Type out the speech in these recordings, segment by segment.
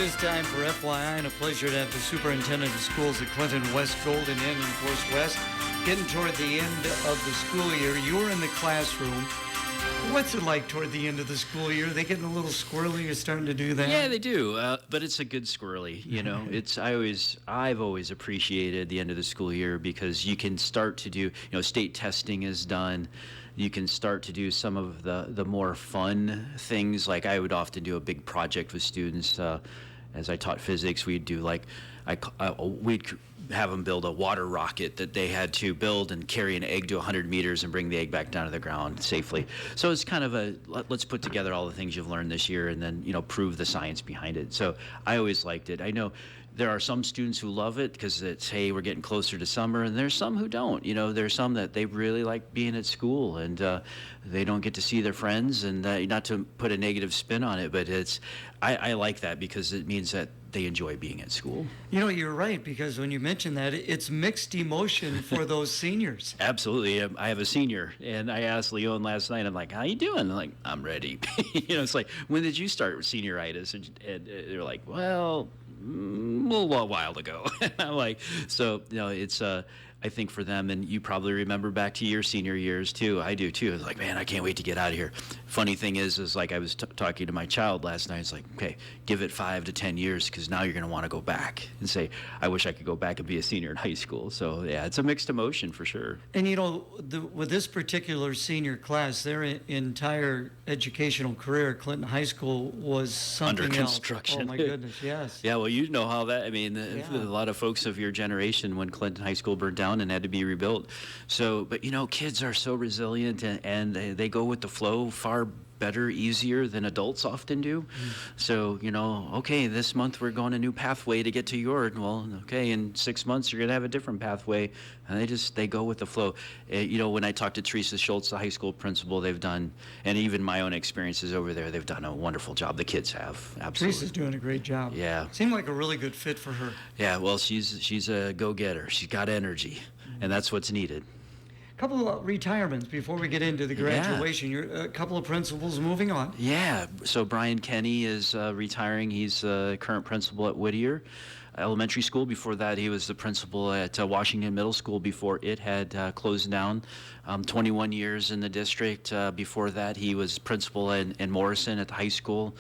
is time for FYI, and a pleasure to have the superintendent of schools at Clinton West Golden Inn in Forest West. Getting toward the end of the school year, you're in the classroom. What's it like toward the end of the school year? Are they getting a little squirrely? You're starting to do that? Yeah, they do, but it's a good squirrely. I've always appreciated the end of the school year because you can start to do, state testing is done. You can start to do some of the more fun things. Like I would often do a big project with students. As I taught physics, we'd do we'd have them build a water rocket that they had to build and carry an egg to 100 meters and bring the egg back down to the ground safely. So it's kind of let's put together all the things you've learned this year and then, prove the science behind it. So I always liked it. I know there are some students who love it because it's, hey, we're getting closer to summer, and there's some who don't. There's some that they really like being at school and they don't get to see their friends, and not to put a negative spin on it, but I like that because it means that they enjoy being at school. You're right, because when you mention that, it's mixed emotion for those seniors. Absolutely. I have a senior, and I asked Leon last night, I'm like, how you doing? I'm like, I'm ready. It's like, when did you start with senioritis? And they're like, well, a while ago. I'm like, so, it's I think for them, and you probably remember back to your senior years too. I do too. It's like, man, I can't wait to get out of here. Funny thing is like I was talking to my child last night. It's like, okay, give it 5 to 10 years because now you're going to want to go back and say, I wish I could go back and be a senior in high school. So yeah, it's a mixed emotion for sure. And with this particular senior class, their entire educational career at Clinton High School was something under construction. Else. Oh my goodness, yes. Yeah, well, you know how that. I mean, a lot of folks of your generation when Clinton High School burned down and had to be rebuilt. So, but kids are so resilient and they go with the flow far better, easier than adults often do. So, okay, this month we're going a new pathway to get to your, well, okay, in 6 months you're going to have a different pathway. And they go with the flow. When I talked to Teresa Schultz, the high school principal, they've done, and even my own experiences over there, they've done a wonderful job. The kids have, absolutely. Teresa's doing a great job. Yeah. Seemed like a really good fit for her. Yeah, well, she's a go-getter. She's got energy, and that's what's needed. Couple of retirements before we get into the graduation. You're a couple of principals moving on. Yeah, so Brian Kenny is retiring. He's the current principal at Whittier Elementary School. Before that, he was the principal at Washington Middle School before it had closed down. 21 years in the district. Before that, he was principal in Morrison at the high school.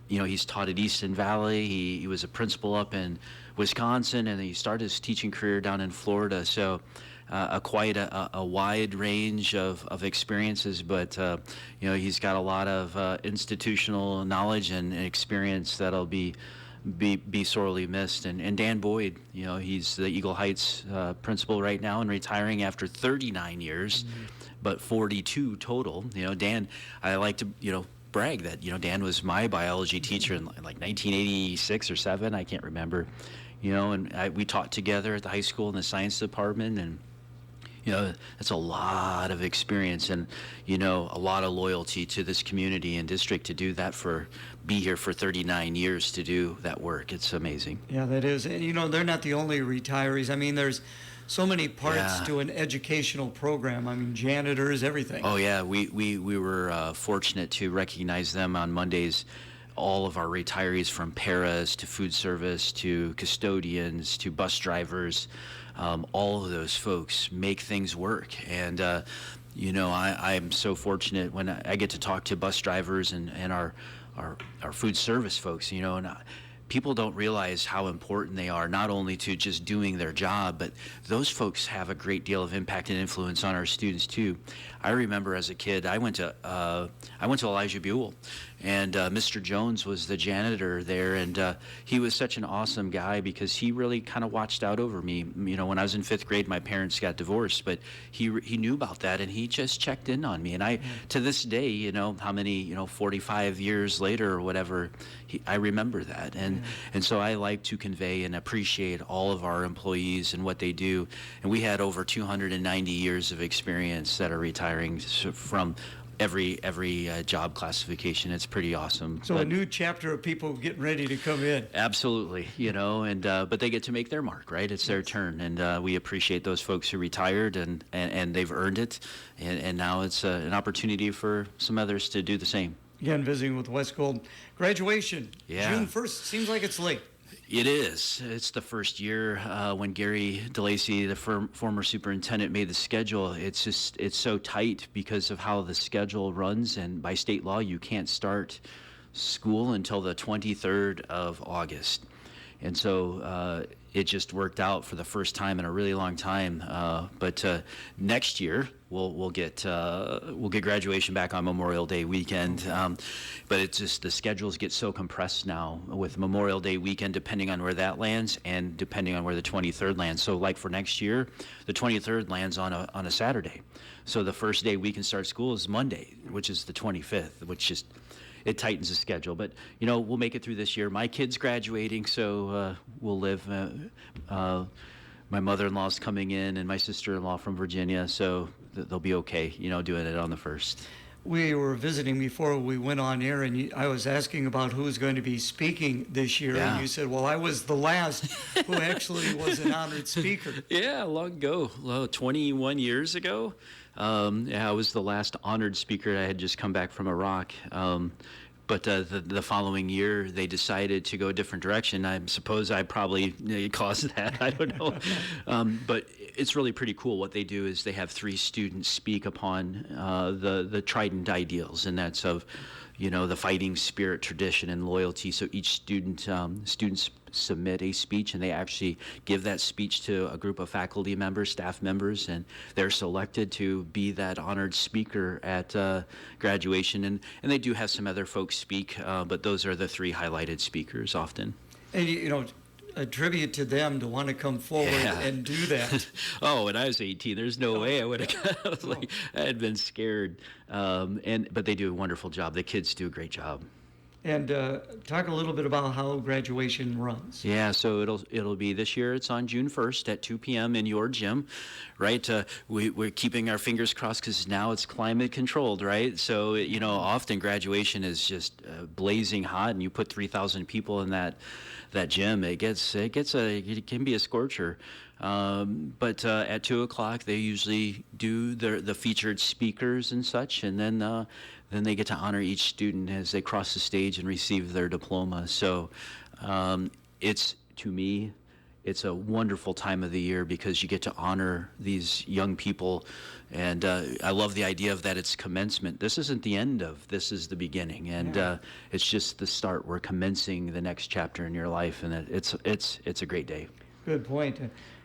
He's taught at Easton Valley. He was a principal up in Wisconsin, and he started his teaching career down in Florida. So quite a wide range of experiences, but he's got a lot of institutional knowledge and experience that'll be sorely missed. And Dan Boyd, he's the Eagle Heights principal right now and retiring after 39 years, but 42 total. Dan, I like to brag that Dan was my biology teacher in like 1986 or 7, I can't remember. And we taught together at the high school in the science department, and that's a lot of experience and, a lot of loyalty to this community and district to do that be here for 39 years to do that work. It's amazing. Yeah, that is. And, they're not the only retirees. I mean, there's so many parts to an educational program. I mean, janitors, everything. Oh, yeah. We were fortunate to recognize them on Mondays. All of our retirees, from paras to food service to custodians to bus drivers, all of those folks make things work. And, I'm so fortunate when I get to talk to bus drivers and our food service folks, and people don't realize how important they are, not only to just doing their job, but those folks have a great deal of impact and influence on our students too. I remember as a kid, I went to Elijah Buell, and Mr. Jones was the janitor there, and he was such an awesome guy because he really kind of watched out over me. When I was in 5th grade, my parents got divorced, but he knew about that, and he just checked in on me. And to this day, how many 45 years later or whatever, I remember that. And so I like to convey and appreciate all of our employees and what they do. And we had over 290 years of experience that are retiring from every job classification. It's pretty awesome. So a new chapter of people getting ready to come in. Absolutely, and but they get to make their mark, right? It's their turn, and we appreciate those folks who retired and they've earned it, and now it's an opportunity for some others to do the same. Again, visiting with West Gold. Graduation, Yeah. June 1st. Seems like it's late. It is. It's the first year when Gary DeLacy, the former superintendent, made the schedule. It's so tight because of how the schedule runs, and by state law, you can't start school until the 23rd of August. And so it just worked out for the first time in a really long time. But next year we'll get graduation back on Memorial Day weekend. But it's just the schedules get so compressed now with Memorial Day weekend, depending on where that lands and depending on where the 23rd lands. So like for next year, the 23rd lands on a Saturday. So the first day we can start school is Monday, which is the 25th, which just it tightens the schedule. But, we'll make it through this year. My kid's graduating, so we'll live. My mother-in-law's coming in and my sister-in-law from Virginia, so they'll be okay, doing it on the 1st. We were visiting before we went on air, and I was asking about who's going to be speaking this year, Yeah. and you said, well, I was the last who actually was an honored speaker. Yeah, long ago, 21 years ago. I was the last honored speaker. I had just come back from Iraq. But the following year, they decided to go a different direction. I suppose I probably caused that. I don't know. But it's really pretty cool. What they do is they have 3 students speak upon the Trident ideals, and that's of, the fighting spirit, tradition, and loyalty. So each students submit a speech, and they actually give that speech to a group of faculty members, staff members, and they're selected to be that honored speaker at graduation. And they do have some other folks speak, but those are the 3 highlighted speakers often. And, a tribute to them to want to come forward and do that. Oh, when I was 18, there's no way I would have. I had been scared. But they do a wonderful job. The kids do a great job. And talk a little bit about how graduation runs. Yeah, so it'll be this year. It's on June 1st at 2 p.m. in your gym, right? We're keeping our fingers crossed because now it's climate controlled, right? So often graduation is just blazing hot, and you put 3,000 people in that gym. It can be a scorcher. But at 2 o'clock they usually do the featured speakers and such, and then they get to honor each student as they cross the stage and receive their diploma. So to me, it's a wonderful time of the year because you get to honor these young people. And I love the idea of that it's commencement. This isn't the end this is the beginning. And it's just the start. We're commencing the next chapter in your life, and it's a great day. Good point.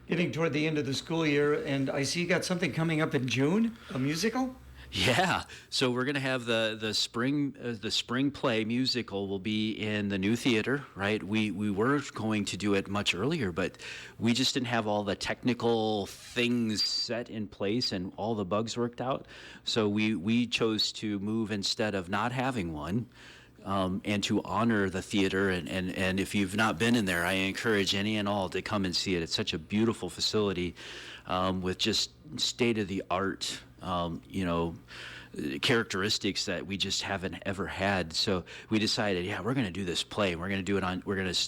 Getting toward the end of the school year, and I see you got something coming up in June, a musical? Yeah, so we're gonna have the spring play musical will be in the new theater, right? We were going to do it much earlier, but we just didn't have all the technical things set in place and all the bugs worked out. So we chose to move instead of not having one. And to honor the theater, and if you've not been in there, I encourage any and all to come and see it. It's such a beautiful facility with just state-of-the-art, characteristics that we just haven't ever had. So we decided, we're going to do this play. We're going to do it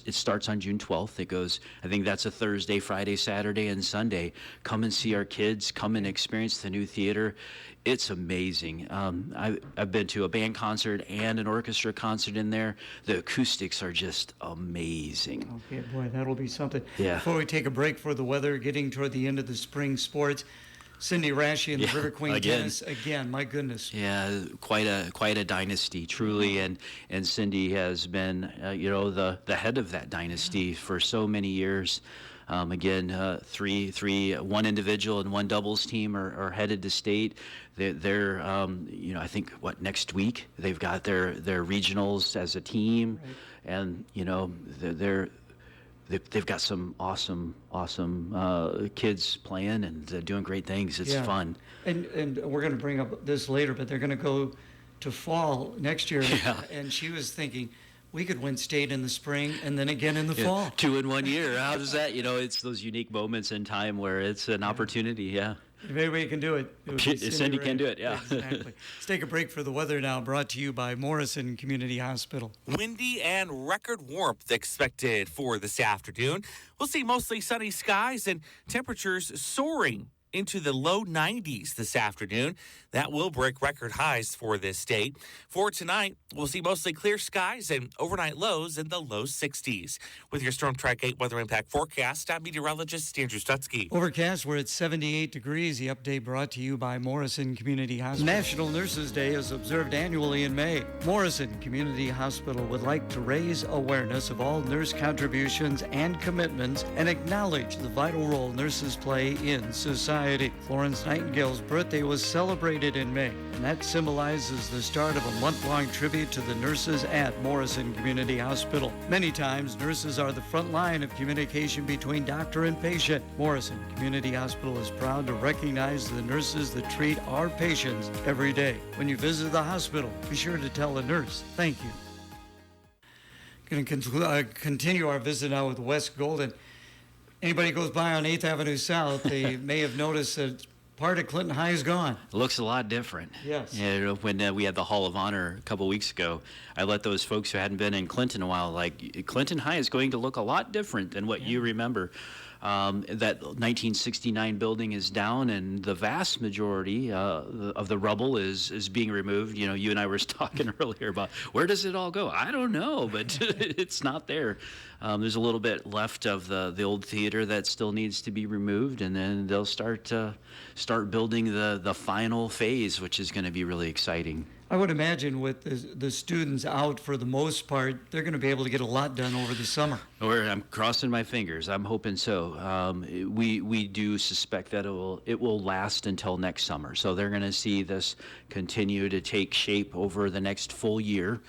it starts on June 12th. It goes, I think that's a Thursday, Friday, Saturday, and Sunday. Come and see our kids. Come and experience the new theater. It's amazing. I've been to a band concert and an orchestra concert in there. The acoustics are just amazing. Okay, boy, that'll be something. Yeah. Before we take a break for the weather, getting toward the end of the spring sports, Cindy Rashi and the River Queen tennis again. My goodness. Yeah, quite a dynasty, truly, and Cindy has been the head of that dynasty for so many years. One individual and one doubles team are headed to state. They're I think next week they've got their regionals as a team, right. And they've got some awesome kids playing and doing great things. It's fun. And we're going to bring up this later, but they're going to go to fall next year. Yeah. And she was thinking, we could win state in the spring and then again in the fall. 2 in 1 year. How does that? It's those unique moments in time where it's an opportunity. Yeah. If anybody can do it, Cindy can do it. Yeah. Exactly. Let's take a break for the weather now. Brought to you by Morrison Community Hospital. Windy and record warmth expected for this afternoon. We'll see mostly sunny skies and temperatures soaring into the low 90s this afternoon. That will break record highs for this state. For tonight, we'll see mostly clear skies and overnight lows in the low 60s. With your Storm Track 8 weather impact forecast, I'm meteorologist Andrew Stutzky. Overcast, we're at 78 degrees. The update brought to you by Morrison Community Hospital. National Nurses Day is observed annually in May. Morrison Community Hospital would like to raise awareness of all nurse contributions and commitments and acknowledge the vital role nurses play in society. Florence Nightingale's birthday was celebrated in May, and that symbolizes the start of a month-long tribute to the nurses at Morrison Community Hospital. Many times, nurses are the front line of communication between doctor and patient. Morrison Community Hospital is proud to recognize the nurses that treat our patients every day. When you visit the hospital, be sure to tell a nurse, thank you. Going to continue our visit now with West Golden. Anybody goes by on 8th Avenue South, they may have noticed that part of Clinton High is gone. It looks a lot different. Yes. Yeah, when we had the Hall of Honor a couple weeks ago, I let those folks who hadn't been in Clinton in a while, like, Clinton High is going to look a lot different than what you remember. That 1969 building is down, and the vast majority of the rubble is being removed. You know, you and I were talking earlier about where does it all go? I don't know, but it's not there. There's a little bit left of the old theater that still needs to be removed, and then they'll start building the final phase, which is going to be really exciting. I would imagine with the students out for the most part, they're going to be able to get a lot done over the summer. I'm crossing my fingers. I'm hoping so. We do suspect that it will last until next summer. So they're going to see this continue to take shape over the next full year.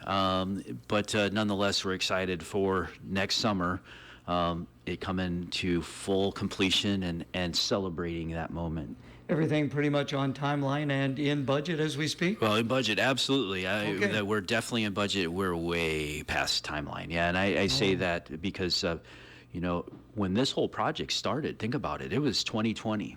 But nonetheless, we're excited for next summer. It coming to full completion and celebrating that moment. Everything pretty much on timeline and in budget as we speak? Well, in budget, absolutely. Okay. We're definitely in budget. We're way past timeline. Yeah, and I say that because, when this whole project started, think about it, it was 2020.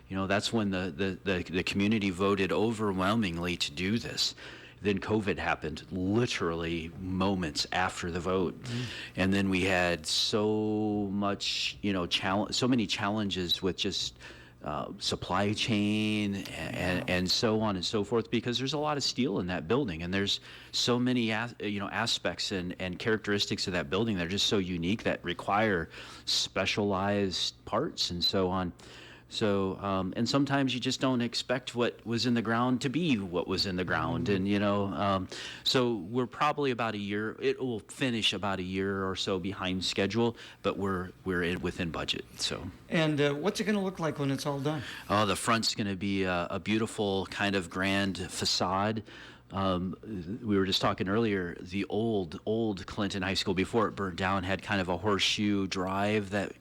That's when the community voted overwhelmingly to do this. Then COVID happened literally moments after the vote. And then we had so much, so many challenges with just supply chain and so on and so forth, because there's a lot of steel in that building, and there's so many aspects and characteristics of that building that are just so unique that require specialized parts and so on. So, and sometimes you just don't expect what was in the ground to be what was in the ground. And, so we're probably about a year, it will finish about a year or so behind schedule, but we're within budget, so. And what's it going to look like when it's all done? Oh, the front's going to be a beautiful kind of grand facade. We were just talking earlier, the old Clinton High School before it burnt down had kind of a horseshoe drive that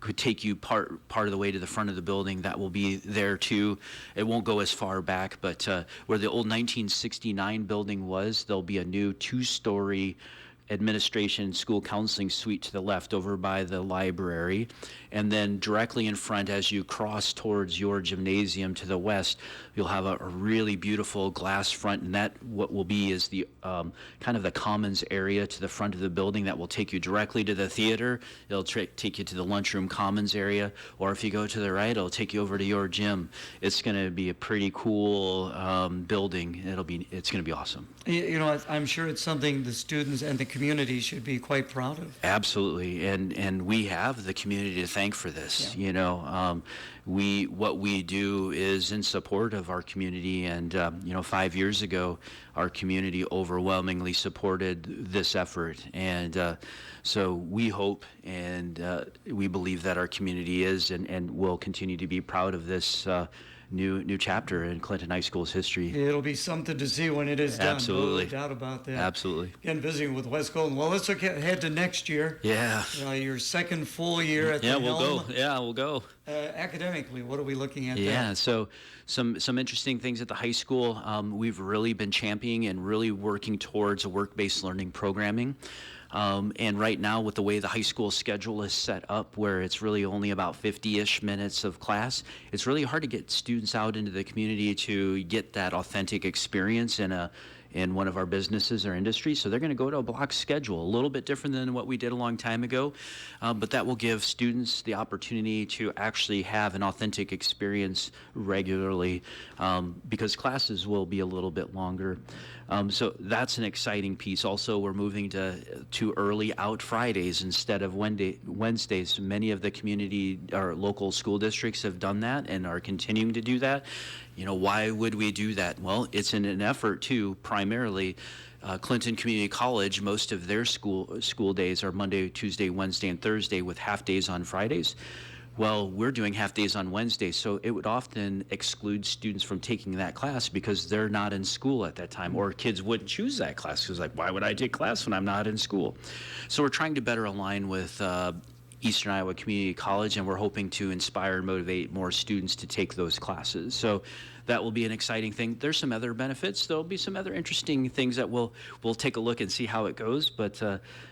could take you part of the way to the front of the building. That will be there too. It won't go as far back, but where the old 1969 building was, there'll be a new 2-story administration school counseling suite to the left over by the library, and then directly in front as you cross towards your gymnasium to the west, you'll have a really beautiful glass front, and that what will be is the kind of the commons area to the front of the building that will take you directly to the theater. It'll take you to the lunchroom commons area, or if you go to the right, it'll take you over to your gym. It's going to be a pretty cool building. It's going to be awesome. I'm sure it's something the students and the community should be quite proud of. Absolutely, and we have the community to thank for this. Yeah. What we do is in support of our community, and 5 years ago, our community overwhelmingly supported this effort, and so we hope and we believe that our community is and will continue to be proud of this new chapter in Clinton High School's history. It'll be something to see when it is done. Absolutely. No doubt about that. Absolutely. Again, visiting with West Golden. Well, let's look ahead to next year. Yeah. Your second full year at the helm. We'll go. Academically, what are we looking at Yeah, there? so some interesting things at the high school. We've really been championing and really working towards a work-based learning programming. And right now, with the way the high school schedule is set up, where it's really only about 50-ish minutes of class, it's really hard to get students out into the community to get that authentic experience in in one of our businesses or industries. So they're going to go to a block schedule, a little bit different than what we did a long time ago, but that will give students the opportunity to actually have an authentic experience regularly, because classes will be a little bit longer. So that's an exciting piece. Also, we're moving to early out Fridays instead of Wednesdays. Many of the community or local school districts have done that and are continuing to do that. Why would we do that? Well, it's in an effort to primarily Clinton Community College. Most of their school days are Monday, Tuesday, Wednesday, and Thursday, with half days on Fridays. Well, we're doing half days on Wednesdays, so it would often exclude students from taking that class because they're not in school at that time, or kids wouldn't choose that class because, like, why would I take class when I'm not in school? So we're trying to better align with Eastern Iowa Community College, and we're hoping to inspire and motivate more students to take those classes. So that will be an exciting thing. There's some other benefits. There'll be some other interesting things that we'll take a look and see how it goes. But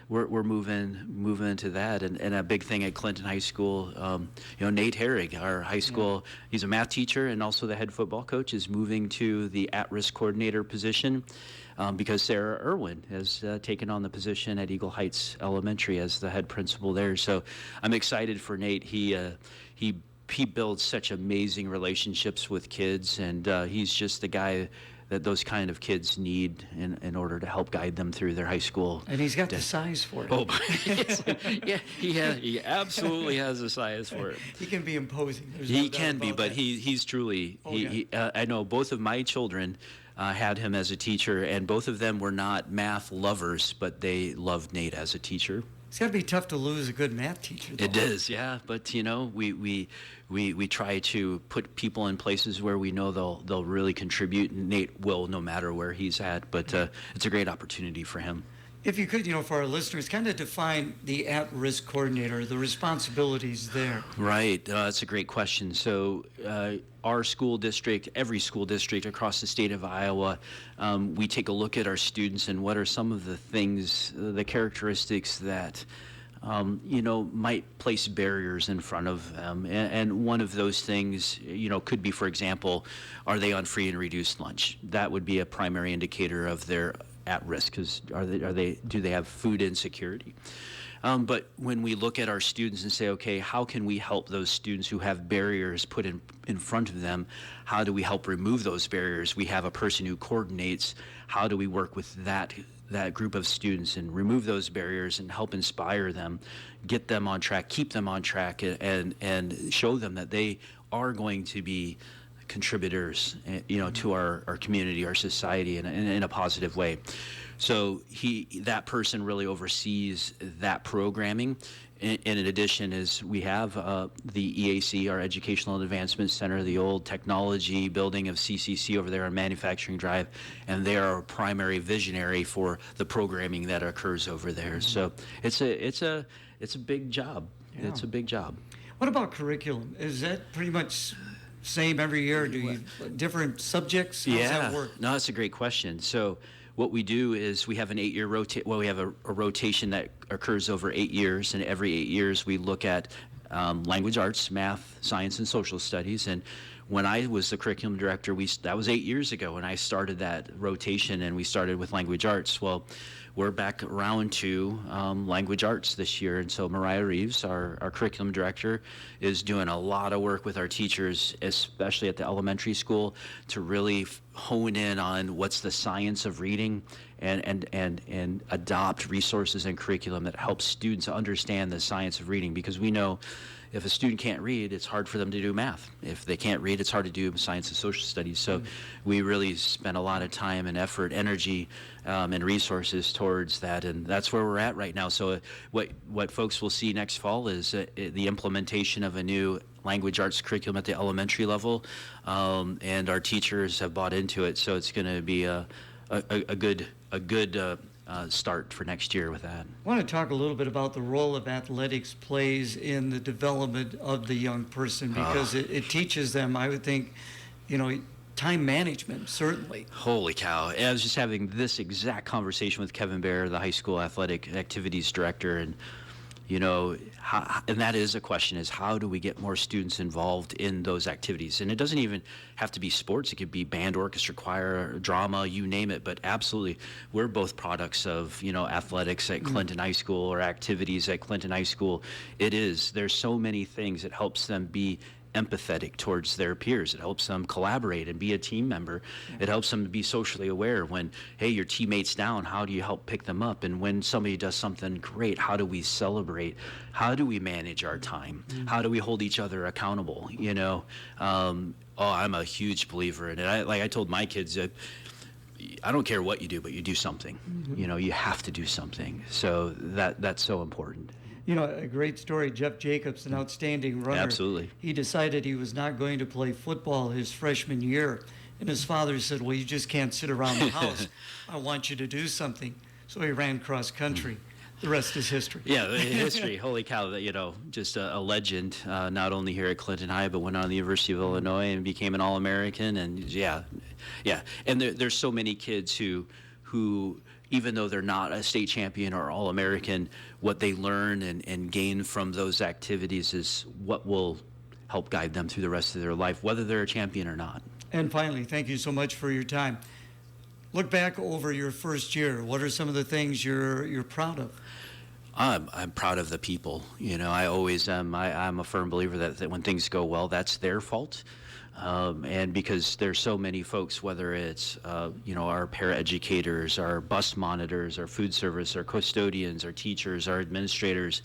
we're moving into that. And a big thing at Clinton High School, Nate Herrig, our high school, he's a math teacher and also the head football coach, is moving to the at-risk coordinator position. Because Sarah Irwin has taken on the position at Eagle Heights Elementary as the head principal there. So I'm excited for Nate. He builds such amazing relationships with kids, and he's just the guy that those kind of kids need in order to help guide them through their high school. And he's got the size for it. Oh, yeah, he absolutely has the size for it. He can be imposing. He can be, but he's truly. I know both of my children had him as a teacher, and both of them were not math lovers, but they loved Nate as a teacher. It's got to be tough to lose a good math teacher, though. It is, yeah. But we try to put people in places where we know they'll really contribute, and Nate will, no matter where he's at. But it's a great opportunity for him. If you could, for our listeners, kind of define the at-risk coordinator, the responsibilities there. Right. That's a great question. So our school district, every school district across the state of Iowa, we take a look at our students and what are some of the things, the characteristics that might place barriers in front of them. And one of those things, could be, for example, are they on free and reduced lunch? That would be a primary indicator of their at risk, because do they have food insecurity? But when we look at our students and say, okay, how can we help those students who have barriers put in front of them? How do we help remove those barriers? We have a person who coordinates. How do we work with that group of students and remove those barriers and help inspire them, get them on track, keep them on track, and show them that they are going to be contributors, to our community, our society in a positive way. So that person really oversees that programming. In addition, we have the EAC, our Educational Advancement Center, the old technology building of CCC over there on Manufacturing Drive, and they are our primary visionary for the programming that occurs over there. So it's a big job. Yeah. It's a big job. What about curriculum? Is that pretty much same every year? Do you different subjects? How does that work? No, that's a great question. So what we do is we have an 8-year rotation. Well, we have a rotation that occurs over 8 years, and every 8 years we look at language arts, math, science, and social studies. And when I was the curriculum director, that was 8 years ago when I started that rotation, and we started with language arts. Well, we're back around to language arts this year, and so Mariah Reeves, our curriculum director, is doing a lot of work with our teachers, especially at the elementary school, to really hone in on what's the science of reading and adopt resources and curriculum that helps students understand the science of reading, because we know if a student can't read, it's hard for them to do math. If they can't read, it's hard to do science and social studies. So we really spend a lot of time and effort, energy, and resources towards that, and that's where we're at right now. So what folks will see next fall is the implementation of a new language arts curriculum at the elementary level, and our teachers have bought into it. So it's going to be a good start for next year with that. I want to talk a little bit about the role of athletics plays in the development of the young person, because it teaches them, I would think, time management, certainly. Holy cow. I was just having this exact conversation with Kevin Bear, the high school athletic activities director, and You know, and that is a question, is how do we get more students involved in those activities? And it doesn't even have to be sports. It could be band, orchestra, choir, drama, you name it. But absolutely, we're both products of, you know, athletics at Clinton High School or activities at Clinton High School. There's so many things. It helps them be empathetic towards their peers. It helps them collaborate and be a team member. It helps them to be socially aware. When, hey, your teammate's down, how do you help pick them up? And when somebody does something great, how do we celebrate? How do we manage our time? How do we hold each other accountable? You know, I'm a huge believer in it. Like I told my kids, I don't care what you do, but you do something. You know, you have to do something. So that's so important. You know, a great story. Jeff Jacobs, an outstanding runner. Absolutely. He decided he was not going to play football his freshman year. And his father said, well, you just can't sit around the house. I want you to do something. So he ran cross country. The rest is history. Yeah, history. Holy cow, you know, just a legend, not only here at Clinton High, but went on to the University of Illinois and became an All-American. And yeah. And there's so many kids who even though they're not a state champion or All-American, what they learn and gain from those activities is what will help guide them through the rest of their life, whether they're a champion or not. And finally, thank you so much for your time. Look back over your first year. What are some of the things you're proud of? I'm proud of the people. You know, I always am. I'm a firm believer that when things go well, that's their fault. And because there's so many folks, whether it's, you know, our paraeducators, our bus monitors, our food service, our custodians, our teachers, our administrators,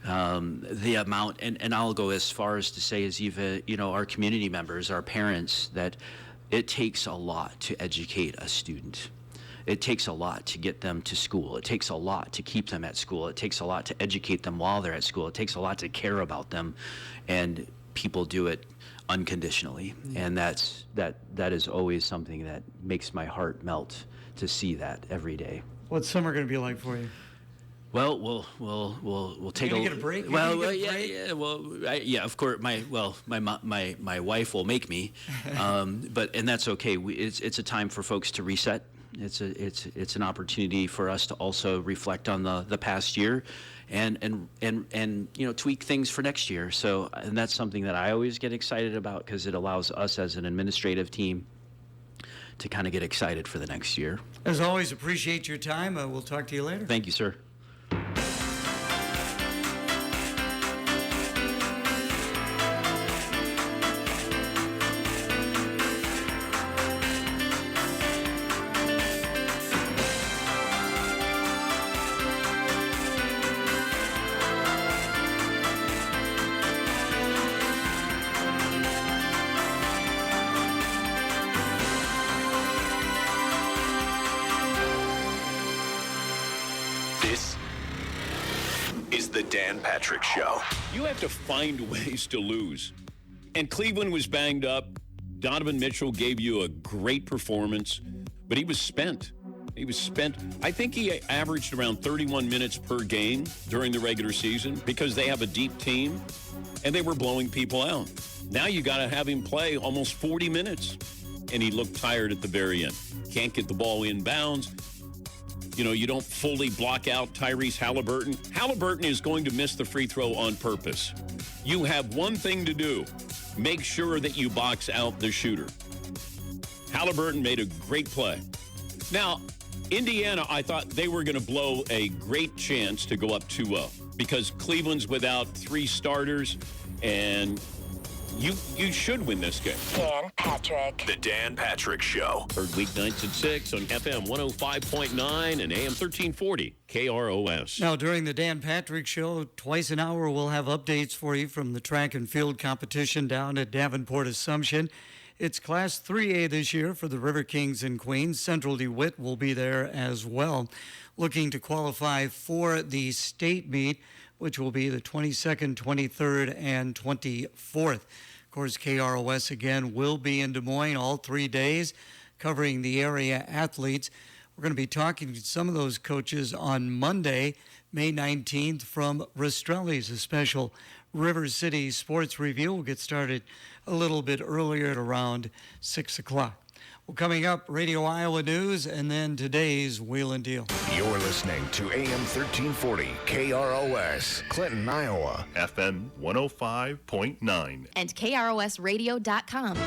the amount, and I'll go as far as to say is even, you know, our community members, our parents, that it takes a lot to educate a student. It takes a lot to get them to school. It takes a lot to keep them at school. It takes a lot to educate them while they're at school. It takes a lot to care about them, and people do it unconditionally. And that is always something that makes my heart melt to see that every day. What's summer going to be like for you? Well, we'll take You're gonna get a break? Yeah, of course. My wife will make me, and that's okay. It's a time for folks to reset. It's an opportunity for us to also reflect on the past year, and you know, tweak things for next year. So, and that's something that I always get excited about, because it allows us as an administrative team to kind of get excited for the next year. As always, appreciate your time. We'll talk to you later. Thank you, sir. This is the Dan Patrick Show. You have to find ways to lose. And Cleveland was banged up. Donovan Mitchell gave you a great performance, but he was spent. I think he averaged around 31 minutes per game during the regular season because they have a deep team, and they were blowing people out. Now you got to have him play almost 40 minutes, and he looked tired at the very end. Can't get the ball in bounds. You know, you don't fully block out Tyrese Halliburton. Halliburton is going to miss the free throw on purpose. You have one thing to do. Make sure that you box out the shooter. Halliburton made a great play. Now, Indiana, I thought they were going to blow a great chance to go up 2-0 because Cleveland's without three starters, and you should win this game. Dan Patrick. The Dan Patrick Show. Heard weeknights at 6 on FM 105.9 and AM 1340 KROS. Now, during the Dan Patrick Show, twice an hour, we'll have updates for you from the track and field competition down at Davenport Assumption. It's Class 3A this year for the River Kings and Queens. Central DeWitt will be there as well, looking to qualify for the state meet, which will be the 22nd, 23rd, and 24th. Of course, KROS again will be in Des Moines all 3 days, covering the area athletes. We're going to be talking to some of those coaches on Monday, May 19th, from Rastrelli's, a special River City sports review. We'll get started a little bit earlier at around 6 o'clock. Well, coming up, Radio Iowa News, and then today's Wheel and Deal. You're listening to AM 1340 KROS, Clinton, Iowa. FM 105.9. And KROSradio.com.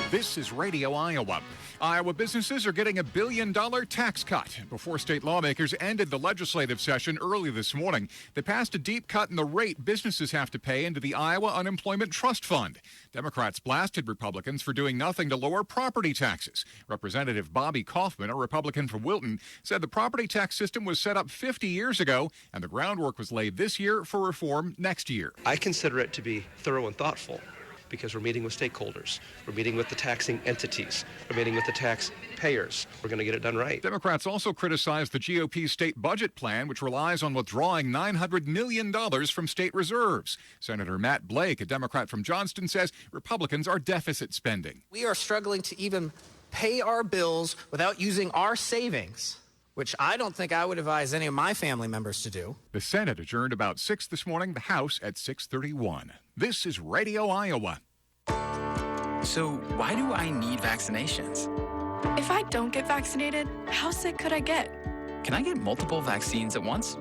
This is Radio Iowa. Iowa businesses are getting $1 billion tax cut. Before state lawmakers ended the legislative session early this morning, they passed a deep cut in the rate businesses have to pay into the Iowa Unemployment Trust Fund. Democrats blasted Republicans for doing nothing to lower property taxes. Representative Bobby Kaufman, a Republican from Wilton, said the property tax system was set up 50 years ago, and the groundwork was laid this year for reform next year. I consider it to be thorough and thoughtful, because we're meeting with stakeholders, we're meeting with the taxing entities, we're meeting with the taxpayers. We're going to get it done right. Democrats also criticized the GOP's state budget plan, which relies on withdrawing $900 million from state reserves. Senator Matt Blake, a Democrat from Johnston, says Republicans are deficit spending. We are struggling to even pay our bills without using our savings, which I don't think I would advise any of my family members to do. The Senate adjourned about 6 this morning, the House at 6:31. This is Radio Iowa. So why do I need vaccinations? If I don't get vaccinated, how sick could I get? Can I get multiple vaccines at once?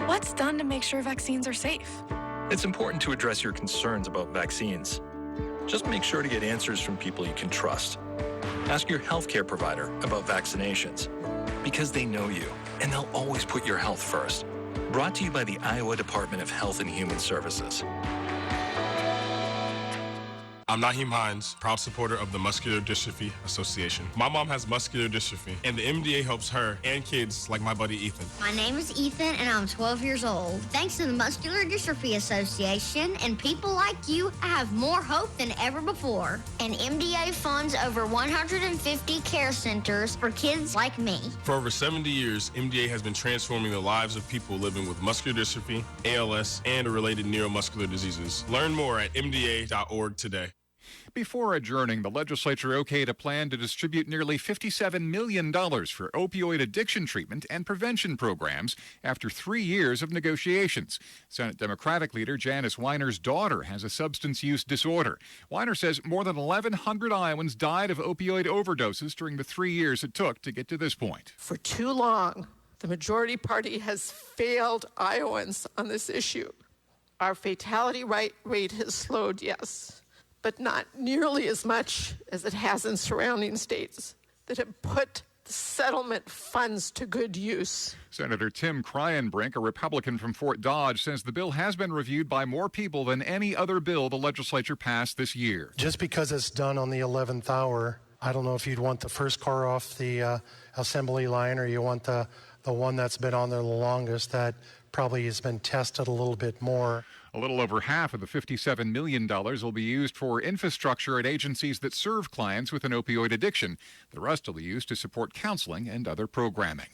What's done to make sure vaccines are safe? It's important to address your concerns about vaccines. Just make sure to get answers from people you can trust. Ask your healthcare provider about vaccinations, because they know you, and they'll always put your health first. Brought to you by the Iowa Department of Health and Human Services. I'm Naheem Hines, proud supporter of the Muscular Dystrophy Association. My mom has muscular dystrophy, and the MDA helps her and kids like my buddy Ethan. My name is Ethan, and I'm 12 years old. Thanks to the Muscular Dystrophy Association and people like you, I have more hope than ever before. And MDA funds over 150 care centers for kids like me. For over 70 years, MDA has been transforming the lives of people living with muscular dystrophy, ALS, and related neuromuscular diseases. Learn more at mda.org today. Before adjourning, the legislature okayed a plan to distribute nearly $57 million for opioid addiction treatment and prevention programs after 3 years of negotiations. Senate Democratic leader Janice Weiner's daughter has a substance use disorder. Weiner says more than 1,100 Iowans died of opioid overdoses during the 3 years it took to get to this point. For too long, the majority party has failed Iowans on this issue. Our fatality rate has slowed, yes, but not nearly as much as it has in surrounding states that have put the settlement funds to good use. Senator Tim Kryenbrink, a Republican from Fort Dodge, says the bill has been reviewed by more people than any other bill the legislature passed this year. Just because it's done on the 11th hour, I don't know if you'd want the first car off the assembly line or you want the one that's been on there the longest that probably has been tested a little bit more. A little over half of the $57 million will be used for infrastructure at agencies that serve clients with an opioid addiction. The rest will be used to support counseling and other programming.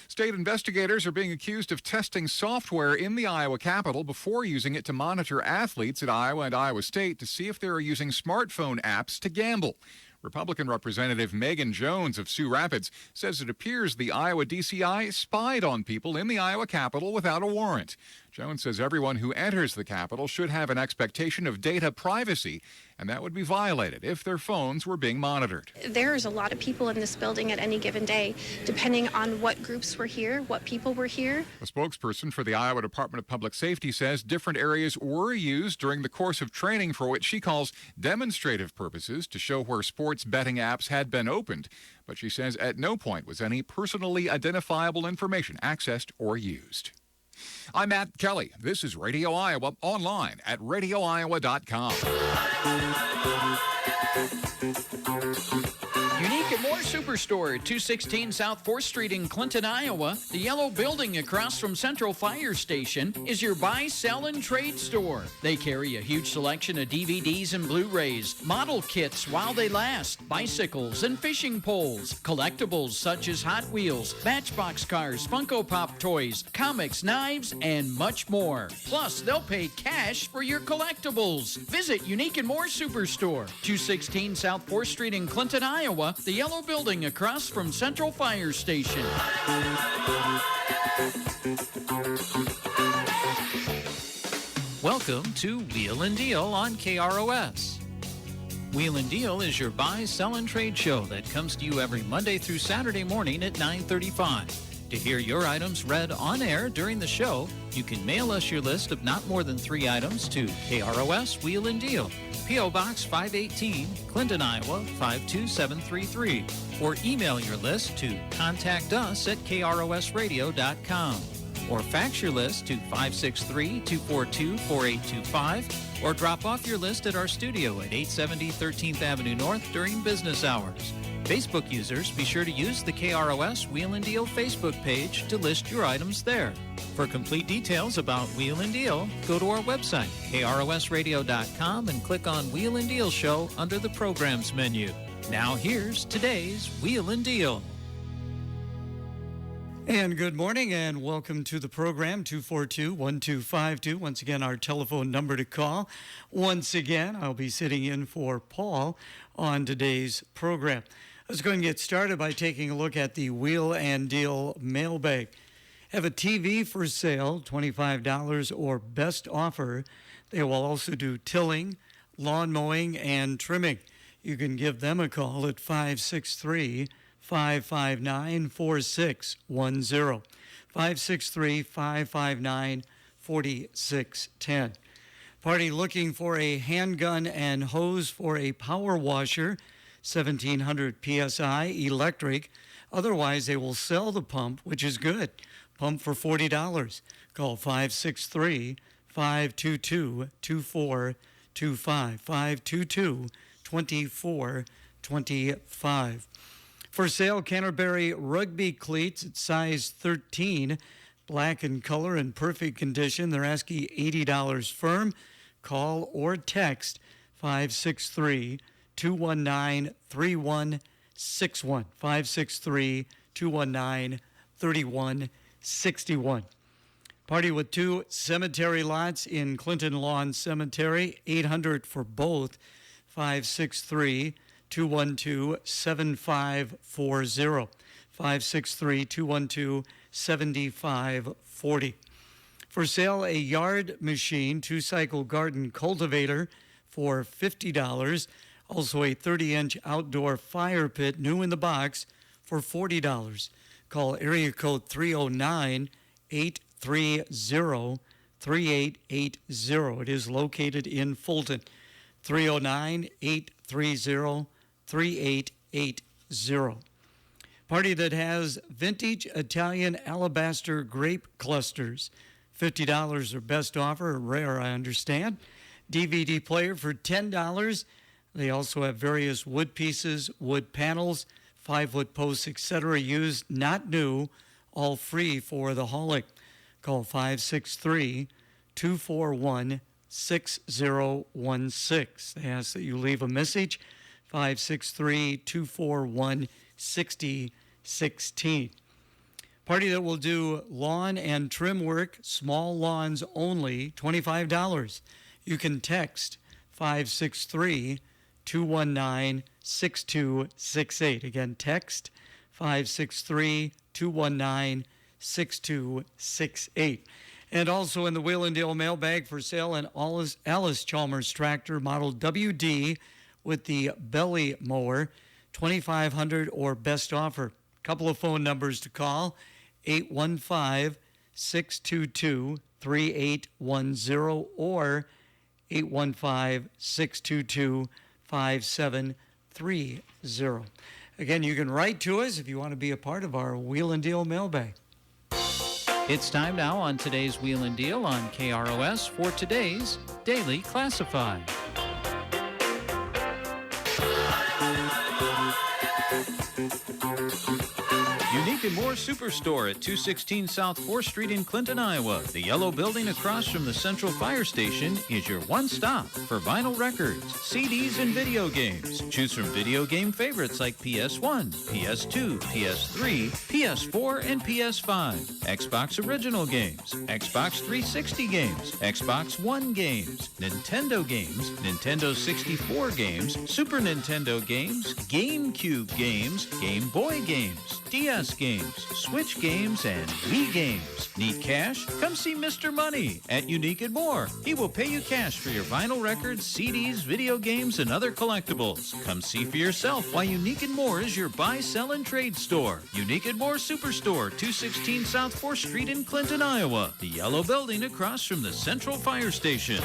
State investigators are being accused of testing software in the Iowa Capitol before using it to monitor athletes at Iowa and Iowa State to see if they are using smartphone apps to gamble. Republican Representative Megan Jones of Sioux Rapids says it appears the Iowa DCI spied on people in the Iowa Capitol without a warrant. Jones says everyone who enters the Capitol should have an expectation of data privacy, and that would be violated if their phones were being monitored. There's a lot of people in this building at any given day, depending on what groups were here, what people were here. A spokesperson for the Iowa Department of Public Safety says different areas were used during the course of training for what she calls demonstrative purposes to show where sports betting apps had been opened. But she says at no point was any personally identifiable information accessed or used. I'm Matt Kelly. This is Radio Iowa, online at radioiowa.com. Unique and More Superstore at 216 South 4th Street in Clinton, Iowa. The yellow building across from Central Fire Station is your buy, sell, and trade store. They carry a huge selection of DVDs and Blu-rays, model kits while they last, bicycles and fishing poles, collectibles such as Hot Wheels, Matchbox cars, Funko Pop toys, comics, knives, and much more. Plus, they'll pay cash for your collectibles. Visit Unique and More Superstore, 216 South 4th Street in Clinton, Iowa. The yellow building across from Central Fire Station. Welcome to Wheel and Deal on KROS. Wheel and Deal is your buy, sell, and trade show that comes to you every Monday through Saturday morning at 9:35. To hear your items read on air during the show, you can mail us your list of not more than 3 items to KROS Wheel and Deal, P.O. Box 518, Clinton, Iowa 52733, or email your list to contactus@krosradio.com, or fax your list to 563-242-4825, or drop off your list at our studio at 870 13th Avenue North during business hours. Facebook users, be sure to use the KROS Wheel and Deal Facebook page to list your items there. For complete details about Wheel and Deal, go to our website, krosradio.com, and click on Wheel and Deal Show under the Programs menu. Now here's today's Wheel and Deal. And good morning and welcome to the program, 242-1252. Once again, our telephone number to call. Once again, I'll be sitting in for Paul on today's program. Let's go and get started by taking a look at the Wheel and Deal mailbag. Have a TV for sale, $25 or best offer. They will also do tilling, lawn mowing, and trimming. You can give them a call at 563-559-4610. 563-559-4610. Party looking for a handgun and hose for a power washer, 1700 PSI electric. Otherwise, they will sell the pump, which is good. Pump for $40. Call 563-522-2425. 522-2425. For sale, Canterbury rugby cleats at size 13, black in color and perfect condition. They're asking $80 firm. Call or text 563-219-3161. 563-219-3161. Party with 2 cemetery lots in Clinton Lawn Cemetery, $800 for both. 563-212-7540. 563-212-7540. For sale, a yard machine, 2-cycle garden cultivator for $50. Also a 30-inch outdoor fire pit, new in the box, for $40. Call area code 309-830-3880. It is located in Fulton. 309-830-3880. Party that has vintage Italian alabaster grape clusters. $50 or best offer, rare I understand. DVD player for $10. They also have various wood pieces, wood panels, 5-foot posts, etc. used, not new, all free for the hauling. Call 563-241-6016. They ask that you leave a message, 563-241-6016. Party that will do lawn and trim work, small lawns only, $25. You can text 563-219-6268. Again, text 563-219-6268. And also in the Wheel and Deal mailbag for sale, an Alice Chalmers tractor model WD with the belly mower, $2,500 or best offer. Couple of phone numbers to call, 815-622-3810 or 815-622-5730. Again, you can write to us if you want to be a part of our Wheel and Deal mailbag. It's time now on today's Wheel and Deal on KROS for today's Daily Classified. Unique and More Superstore at 216 South 4th Street in Clinton, Iowa. The yellow building across from the Central Fire Station is your one stop for vinyl records, CDs, and video games. Choose from video game favorites like PS1, PS2, PS3, PS4, and PS5. Xbox original games, Xbox 360 games, Xbox One games, Nintendo games, Nintendo 64 games, Super Nintendo games, GameCube games, Game Boy games, DS NES games, Switch games, and Wii games. Need cash? Come see Mr. Money at Unique and More. He will pay you cash for your vinyl records, CDs, video games, and other collectibles. Come see for yourself why Unique and More is your buy, sell, and trade store. Unique and More Superstore, 216 South 4th Street in Clinton, Iowa. The yellow building across from the Central Fire Station.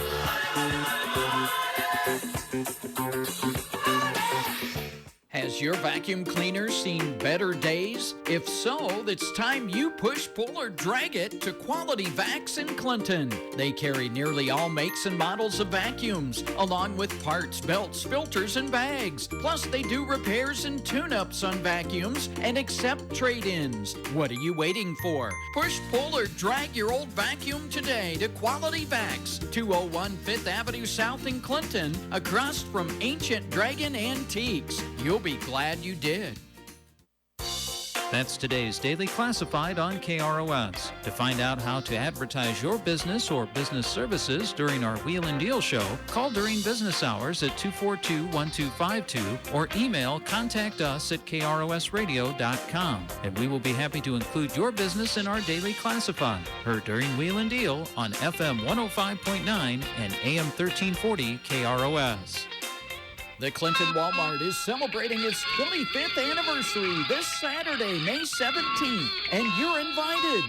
Has your vacuum cleaner seen better days? If so, it's time you push, pull, or drag it to Quality Vacs in Clinton. They carry nearly all makes and models of vacuums, along with parts, belts, filters, and bags. Plus, they do repairs and tune-ups on vacuums and accept trade-ins. What are you waiting for? Push, pull, or drag your old vacuum today to Quality Vacs, 201 5th Avenue South in Clinton, across from Ancient Dragon Antiques. You'll be glad you did. That's today's Daily Classified on KROS. To find out how to advertise your business or business services during our Wheel and Deal show, call during business hours at 242-1252 or email contactus@krosradio.com, and we will be happy to include your business in our Daily Classified. Heard during Wheel and Deal on FM 105.9 and AM 1340 KROS. The Clinton Walmart is celebrating its 25th anniversary this Saturday, May 17th, and you're invited.